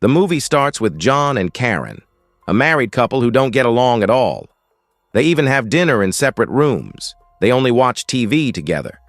The movie starts with John and Karen, a married couple who don't get along at all. They even have dinner in separate rooms. They only watch TV together.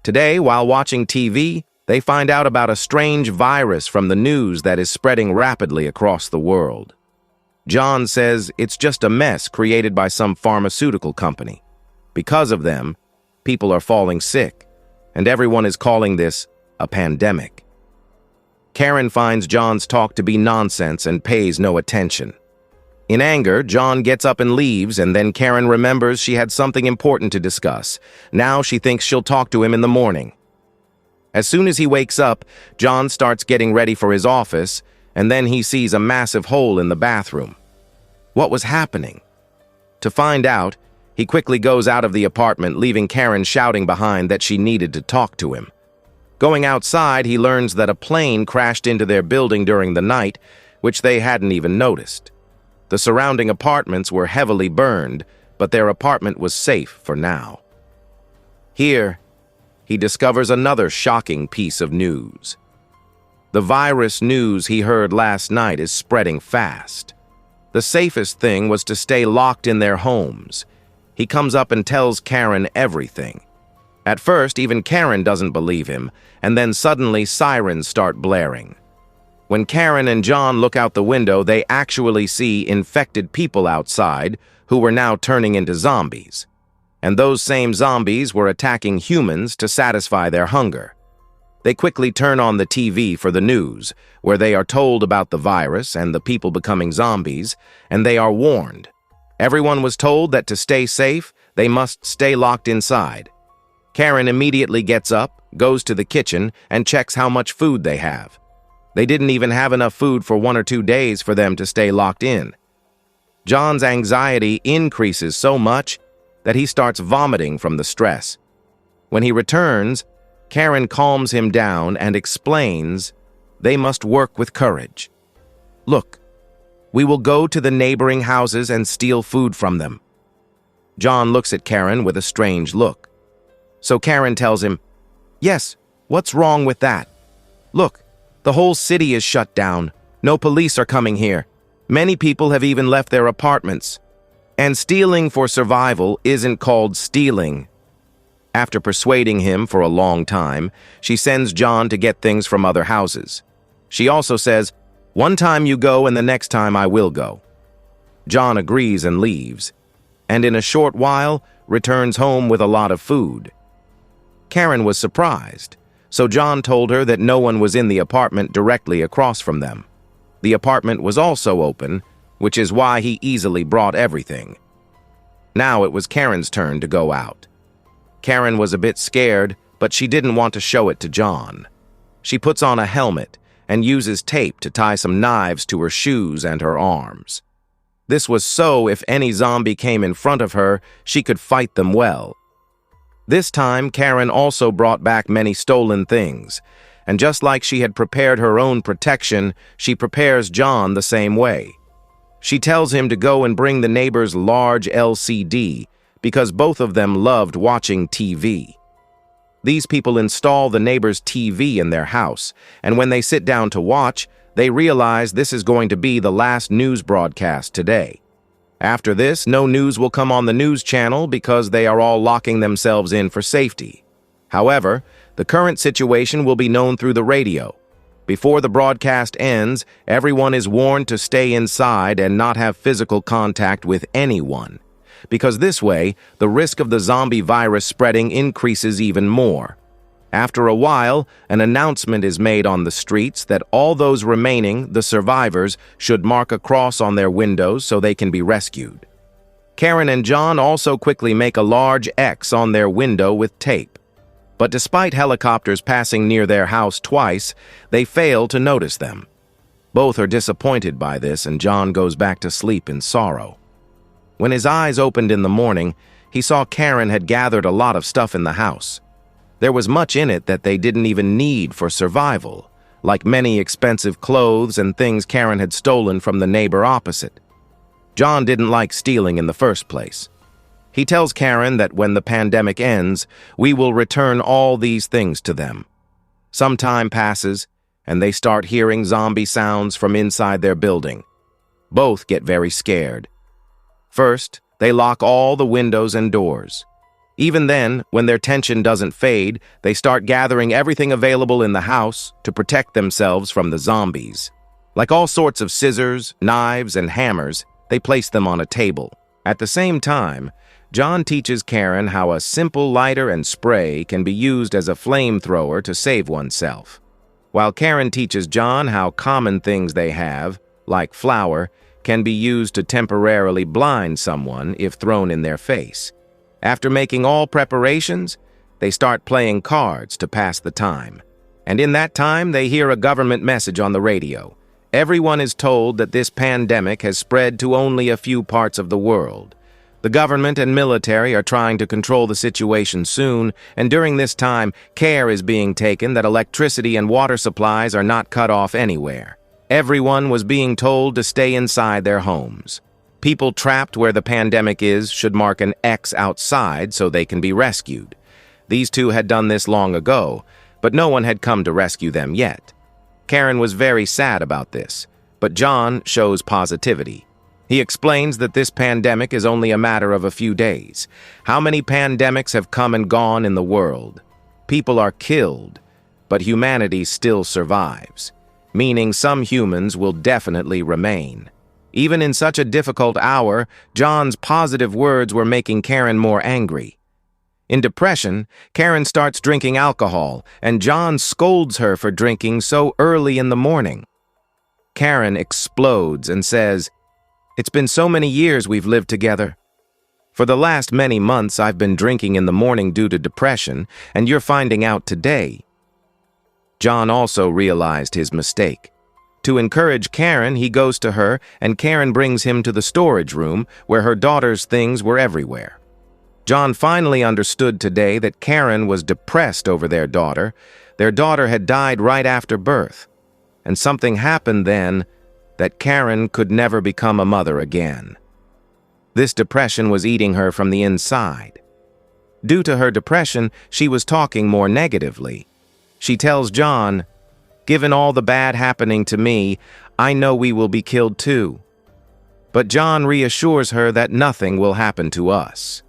Today, while watching TV, they find out about a strange virus from the news that is spreading rapidly across the world. John says it's just a mess created by some pharmaceutical company. Because of them, people are falling sick, and everyone is calling this a pandemic. Karen finds John's talk to be nonsense and pays no attention. In anger, John gets up and leaves, and then Karen remembers she had something important to discuss. Now she thinks she'll talk to him in the morning. As soon as he wakes up, John starts getting ready for his office, and then he sees a massive hole in the bathroom. What was happening? To find out, he quickly goes out of the apartment, leaving Karen shouting behind that she needed to talk to him. Going outside, he learns that a plane crashed into their building during the night, which they hadn't even noticed. The surrounding apartments were heavily burned, but their apartment was safe for now. Here, he discovers another shocking piece of news. The virus news he heard last night is spreading fast. The safest thing was to stay locked in their homes. He comes up and tells Karen everything. At first, even Karen doesn't believe him, and then suddenly sirens start blaring. When Karen and John look out the window, they actually see infected people outside who were now turning into zombies. And those same zombies were attacking humans to satisfy their hunger. They quickly turn on the TV for the news, where they are told about the virus and the people becoming zombies, and they are warned. Everyone was told that to stay safe, they must stay locked inside. Karen immediately gets up, goes to the kitchen, and checks how much food they have. They didn't even have enough food for 1 or 2 days for them to stay locked in. John's anxiety increases so much that he starts vomiting from the stress. When he returns, Karen calms him down and explains they must work with courage. Look, we will go to the neighboring houses and steal food from them. John looks at Karen with a strange look. So Karen tells him, yes, what's wrong with that? Look, the whole city is shut down. No police are coming here. Many people have even left their apartments. And stealing for survival isn't called stealing. After persuading him for a long time, she sends John to get things from other houses. She also says, one time you go and the next time I will go. John agrees and leaves, and in a short while returns home with a lot of food. Karen was surprised, so John told her that no one was in the apartment directly across from them. The apartment was also open, which is why he easily brought everything. Now it was Karen's turn to go out. Karen was a bit scared, but she didn't want to show it to John. She puts on a helmet and uses tape to tie some knives to her shoes and her arms. This was so if any zombie came in front of her, she could fight them well. This time, Karen also brought back many stolen things, and just like she had prepared her own protection, she prepares John the same way. She tells him to go and bring the neighbor's large LCD, because both of them loved watching TV. These people install the neighbor's TV in their house, and when they sit down to watch, they realize this is going to be the last news broadcast today. After this, no news will come on the news channel because they are all locking themselves in for safety. However, the current situation will be known through the radio. Before the broadcast ends, everyone is warned to stay inside and not have physical contact with anyone, because this way, the risk of the zombie virus spreading increases even more. After a while, an announcement is made on the streets that all those remaining, the survivors, should mark a cross on their windows so they can be rescued. Karen and John also quickly make a large X on their window with tape. But despite helicopters passing near their house twice, they fail to notice them. Both are disappointed by this, and John goes back to sleep in sorrow. When his eyes opened in the morning, he saw Karen had gathered a lot of stuff in the house. There was much in it that they didn't even need for survival, like many expensive clothes and things Karen had stolen from the neighbor opposite. John didn't like stealing in the first place. He tells Karen that when the pandemic ends, we will return all these things to them. Some time passes, and they start hearing zombie sounds from inside their building. Both get very scared. First, they lock all the windows and doors. Even then, when their tension doesn't fade, they start gathering everything available in the house to protect themselves from the zombies. Like all sorts of scissors, knives, and hammers, they place them on a table. At the same time, John teaches Karen how a simple lighter and spray can be used as a flamethrower to save oneself, while Karen teaches John how common things they have, like flour, can be used to temporarily blind someone if thrown in their face. After making all preparations, they start playing cards to pass the time. And in that time, they hear a government message on the radio. Everyone is told that this pandemic has spread to only a few parts of the world. The government and military are trying to control the situation soon, and during this time, care is being taken that electricity and water supplies are not cut off anywhere. Everyone was being told to stay inside their homes. People trapped where the pandemic is should mark an X outside so they can be rescued. These two had done this long ago, but no one had come to rescue them yet. Karen was very sad about this, but John shows positivity. He explains that this pandemic is only a matter of a few days. How many pandemics have come and gone in the world? People are killed, but humanity still survives, meaning some humans will definitely remain. Even in such a difficult hour, John's positive words were making Karen more angry. In depression, Karen starts drinking alcohol, and John scolds her for drinking so early in the morning. Karen explodes and says, "It's been so many years we've lived together. For the last many months I've been drinking in the morning due to depression, and you're finding out today." John also realized his mistake. To encourage Karen, he goes to her, and Karen brings him to the storage room where her daughter's things were everywhere. John finally understood today that Karen was depressed over their daughter. Their daughter had died right after birth, and something happened then that Karen could never become a mother again. This depression was eating her from the inside. Due to her depression, she was talking more negatively. She tells John, "Given all the bad happening to me, I know we will be killed too." But John reassures her that nothing will happen to us.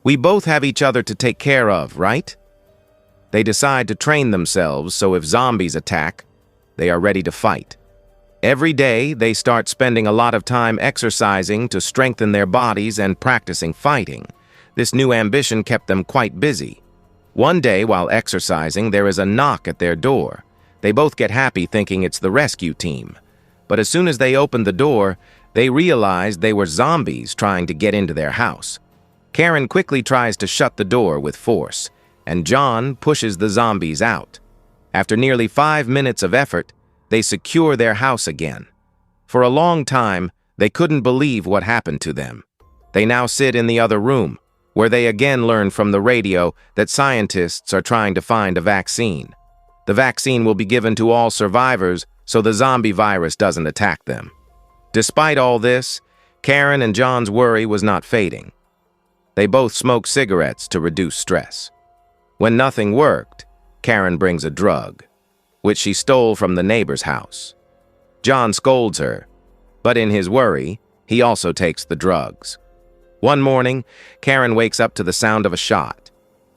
We both have each other to take care of, right? They decide to train themselves so if zombies attack, they are ready to fight. Every day, they start spending a lot of time exercising to strengthen their bodies and practicing fighting. This new ambition kept them quite busy. One day, while exercising, there is a knock at their door. They both get happy thinking it's the rescue team. But as soon as they open the door, they realize they were zombies trying to get into their house. Karen quickly tries to shut the door with force, and John pushes the zombies out. After nearly 5 minutes of effort, they secure their house again. For a long time, they couldn't believe what happened to them. They now sit in the other room, where they again learn from the radio that scientists are trying to find a vaccine. The vaccine will be given to all survivors so the zombie virus doesn't attack them. Despite all this, Karen and John's worry was not fading. They both smoke cigarettes to reduce stress. When nothing worked, Karen brings a drug, which she stole from the neighbor's house. John scolds her, but in his worry, he also takes the drugs. One morning, Karen wakes up to the sound of a shot.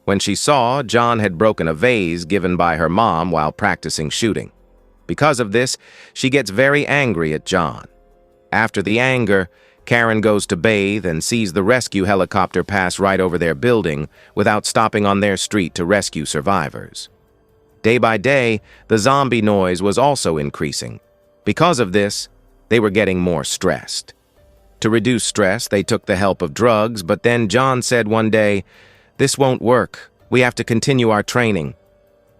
When she saw, John had broken a vase given by her mom while practicing shooting. Because of this, she gets very angry at John. After the anger, Karen goes to bathe and sees the rescue helicopter pass right over their building without stopping on their street to rescue survivors. Day by day, the zombie noise was also increasing. Because of this, they were getting more stressed. To reduce stress, they took the help of drugs, but then John said one day, "This won't work. We have to continue our training."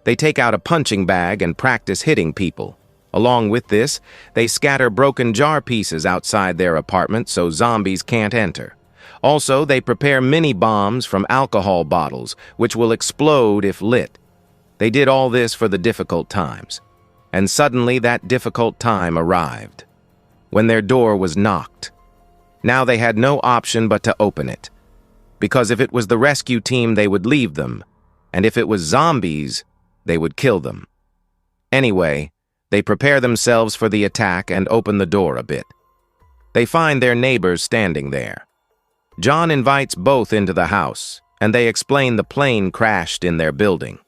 They take out a punching bag and practice hitting people. Along with this, they scatter broken jar pieces outside their apartment so zombies can't enter. Also, they prepare mini bombs from alcohol bottles, which will explode if lit. They did all this for the difficult times. And suddenly that difficult time arrived, when their door was knocked. Now they had no option but to open it, because if it was the rescue team, they would leave them, and if it was zombies, they would kill them. Anyway, They prepare themselves for the attack and open the door a bit. They find their neighbors standing there. John invites both into the house, and they explain the plane crashed in their building.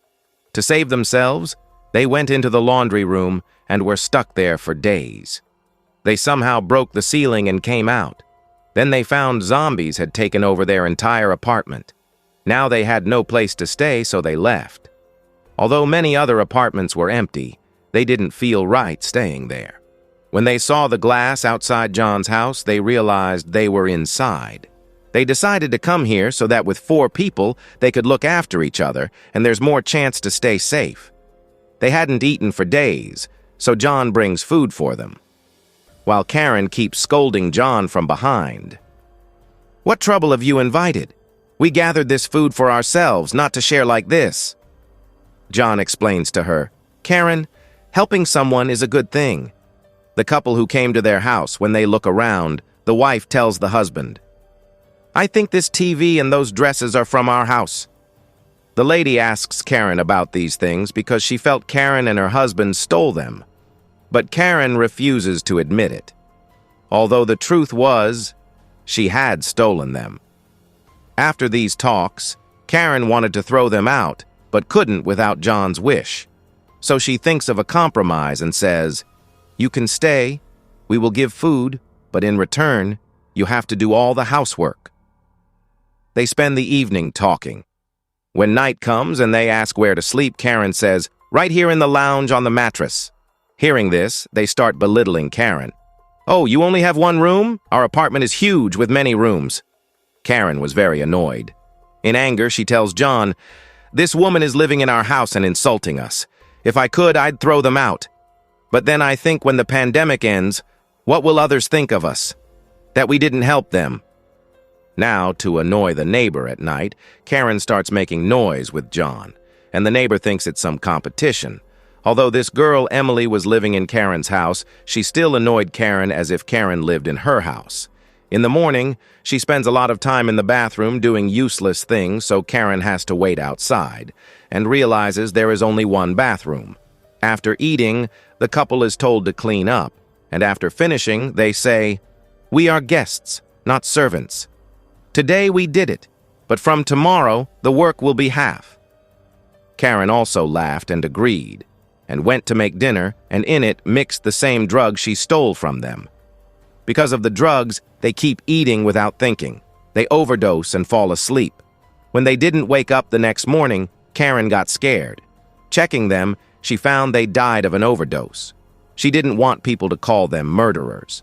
To save themselves, they went into the laundry room and were stuck there for days. They somehow broke the ceiling and came out. Then they found zombies had taken over their entire apartment. Now they had no place to stay, so they left. Although many other apartments were empty, they didn't feel right staying there. When they saw the glass outside John's house, they realized they were inside. They decided to come here so that with 4 people, they could look after each other, and there's more chance to stay safe. They hadn't eaten for days, so John brings food for them, while Karen keeps scolding John from behind. "What trouble have you invited? We gathered this food for ourselves, not to share like this." John explains to her, "Karen, helping someone is a good thing." The couple who came to their house, when they look around, the wife tells the husband, "I think this TV and those dresses are from our house." The lady asks Karen about these things because she felt Karen and her husband stole them. But Karen refuses to admit it, although the truth was, she had stolen them. After these talks, Karen wanted to throw them out, but couldn't without John's wish. So she thinks of a compromise and says, "You can stay, we will give food, but in return, you have to do all the housework." They spend the evening talking. When night comes and they ask where to sleep, Karen says, "Right here in the lounge on the mattress." Hearing this, they start belittling Karen. "Oh, you only have one room? Our apartment is huge with many rooms." Karen was very annoyed. In anger, she tells John, "This woman is living in our house and insulting us. If I could, I'd throw them out. But then I think when the pandemic ends, what will others think of us? That we didn't help them." Now, to annoy the neighbor at night, Karen starts making noise with John, and the neighbor thinks it's some competition. Although this girl, Emily, was living in Karen's house, she still annoyed Karen as if Karen lived in her house. In the morning, she spends a lot of time in the bathroom doing useless things, so Karen has to wait outside, and realizes there is only one bathroom. After eating, the couple is told to clean up, and after finishing, they say, "We are guests, not servants. Today we did it, but from tomorrow, the work will be half." Karen also laughed and agreed, and went to make dinner, and in it mixed the same drug she stole from them. Because of the drugs, they keep eating without thinking. They overdose and fall asleep. When they didn't wake up the next morning, Karen got scared. Checking them, she found they died of an overdose. She didn't want people to call them murderers.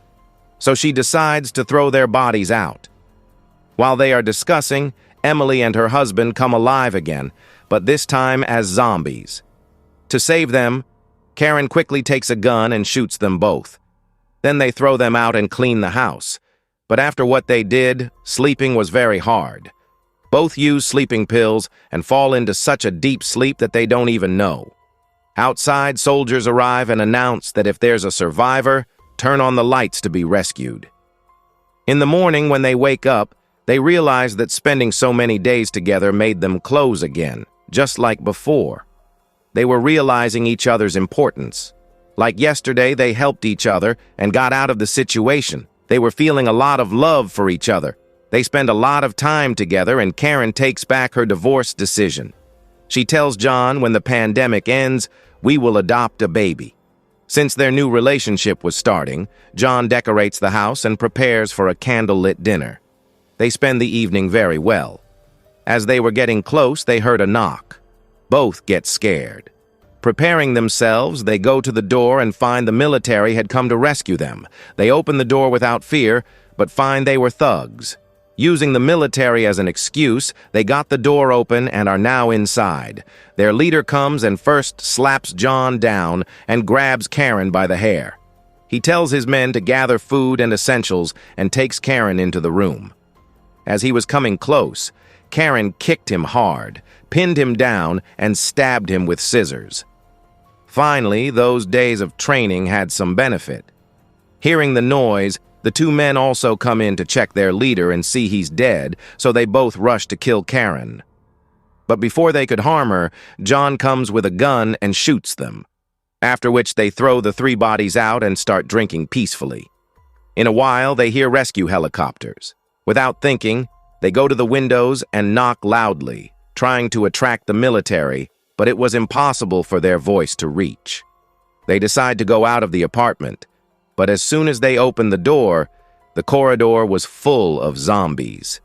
So she decides to throw their bodies out. While they are discussing, Emily and her husband come alive again, but this time as zombies. To save them, Karen quickly takes a gun and shoots them both. Then they throw them out and clean the house. But after what they did, sleeping was very hard. Both use sleeping pills and fall into such a deep sleep that they don't even know. Outside, soldiers arrive and announce that if there's a survivor, turn on the lights to be rescued. In the morning, when they wake up, they realize that spending so many days together made them close again, just like before. They were realizing each other's importance. Like yesterday, they helped each other and got out of the situation. They were feeling a lot of love for each other. They spend a lot of time together, and Karen takes back her divorce decision. She tells John when the pandemic ends, we will adopt a baby. Since their new relationship was starting, John decorates the house and prepares for a candlelit dinner. They spend the evening very well. As they were getting close, they heard a knock. Both get scared. Preparing themselves, they go to the door and find the military had come to rescue them. They open the door without fear, but find they were thugs. Using the military as an excuse, they got the door open and are now inside. Their leader comes and first slaps John down and grabs Karen by the hair. He tells his men to gather food and essentials and takes Karen into the room. As he was coming close, Karen kicked him hard, pinned him down, and stabbed him with scissors. Finally, those days of training had some benefit. Hearing the noise, the two men also come in to check their leader and see he's dead, so they both rush to kill Karen. But before they could harm her, John comes with a gun and shoots them. after which they throw the 3 bodies out and start drinking peacefully. In a while, they hear rescue helicopters. Without thinking, they go to the windows and knock loudly, trying to attract the military, but it was impossible for their voice to reach. They decide to go out of the apartment, but as soon as they open the door, the corridor was full of zombies.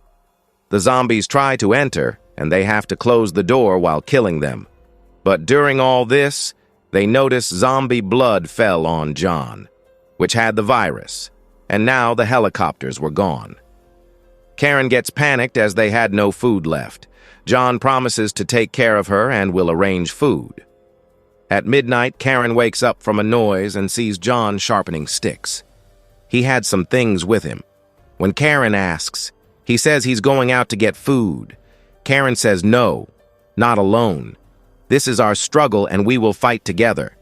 The zombies try to enter, and they have to close the door while killing them. But during all this, they notice zombie blood fell on John, which had the virus, and now the helicopters were gone. Karen gets panicked as they had no food left. John promises to take care of her and will arrange food. At midnight, Karen wakes up from a noise and sees John sharpening sticks. He had some things with him. When Karen asks, he says he's going out to get food. Karen says no, not alone. This is our struggle and we will fight together.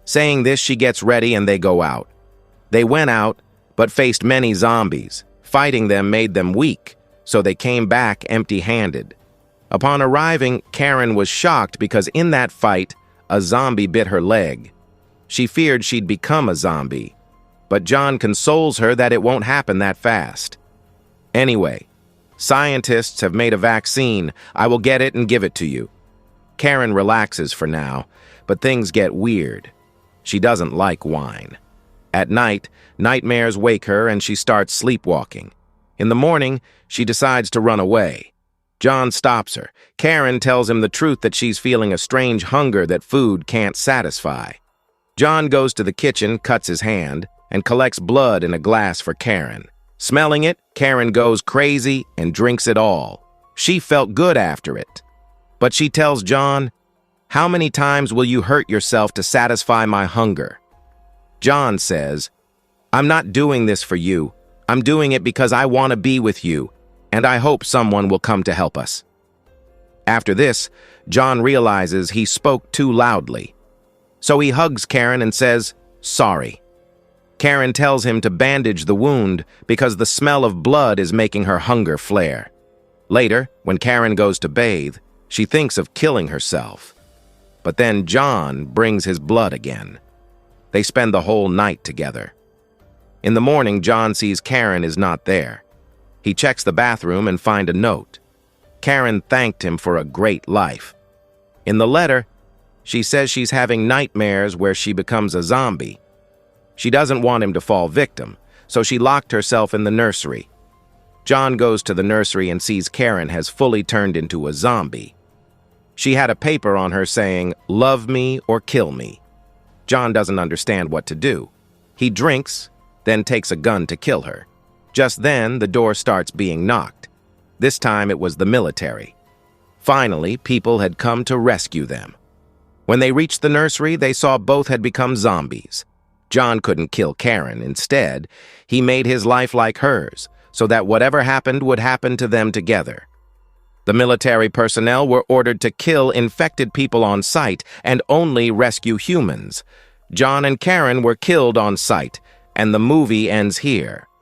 Saying this, she gets ready and they go out. They went out, but faced many zombies. Fighting them made them weak, so they came back empty-handed. Upon arriving, Karen was shocked because in that fight, a zombie bit her leg. She feared she'd become a zombie, but John consoles her that it won't happen that fast. Anyway, scientists have made a vaccine. I will get it and give it to you. Karen relaxes for now, but things get weird. She doesn't like wine. At night, nightmares wake her and she starts sleepwalking. In the morning, she decides to run away. John stops her. Karen tells him the truth that she's feeling a strange hunger that food can't satisfy. John goes to the kitchen, cuts his hand, and collects blood in a glass for Karen. Smelling it, Karen goes crazy and drinks it all. She felt good after it. But she tells John, "How many times will you hurt yourself to satisfy my hunger?" John says, "I'm not doing this for you. I'm doing it because I want to be with you, and I hope someone will come to help us." After this, John realizes he spoke too loudly. So he hugs Karen and says, "Sorry." Karen tells him to bandage the wound because the smell of blood is making her hunger flare. Later, when Karen goes to bathe, she thinks of killing herself. But then John brings his blood again. They spend the whole night together. In the morning, John sees Karen is not there. He checks the bathroom and finds a note. Karen thanked him for a great life. In the letter, she says she's having nightmares where she becomes a zombie. She doesn't want him to fall victim, so she locked herself in the nursery. John goes to the nursery and sees Karen has fully turned into a zombie. She had a paper on her saying, "Love me or kill me." John doesn't understand what to do. He drinks, then takes a gun to kill her. Just then, the door starts being knocked. This time it was the military. Finally, people had come to rescue them. When they reached the nursery, they saw both had become zombies. John couldn't kill Karen. Instead, he made his life like hers, so that whatever happened would happen to them together. The military personnel were ordered to kill infected people on sight and only rescue humans. John and Karen were killed on sight, and the movie ends here.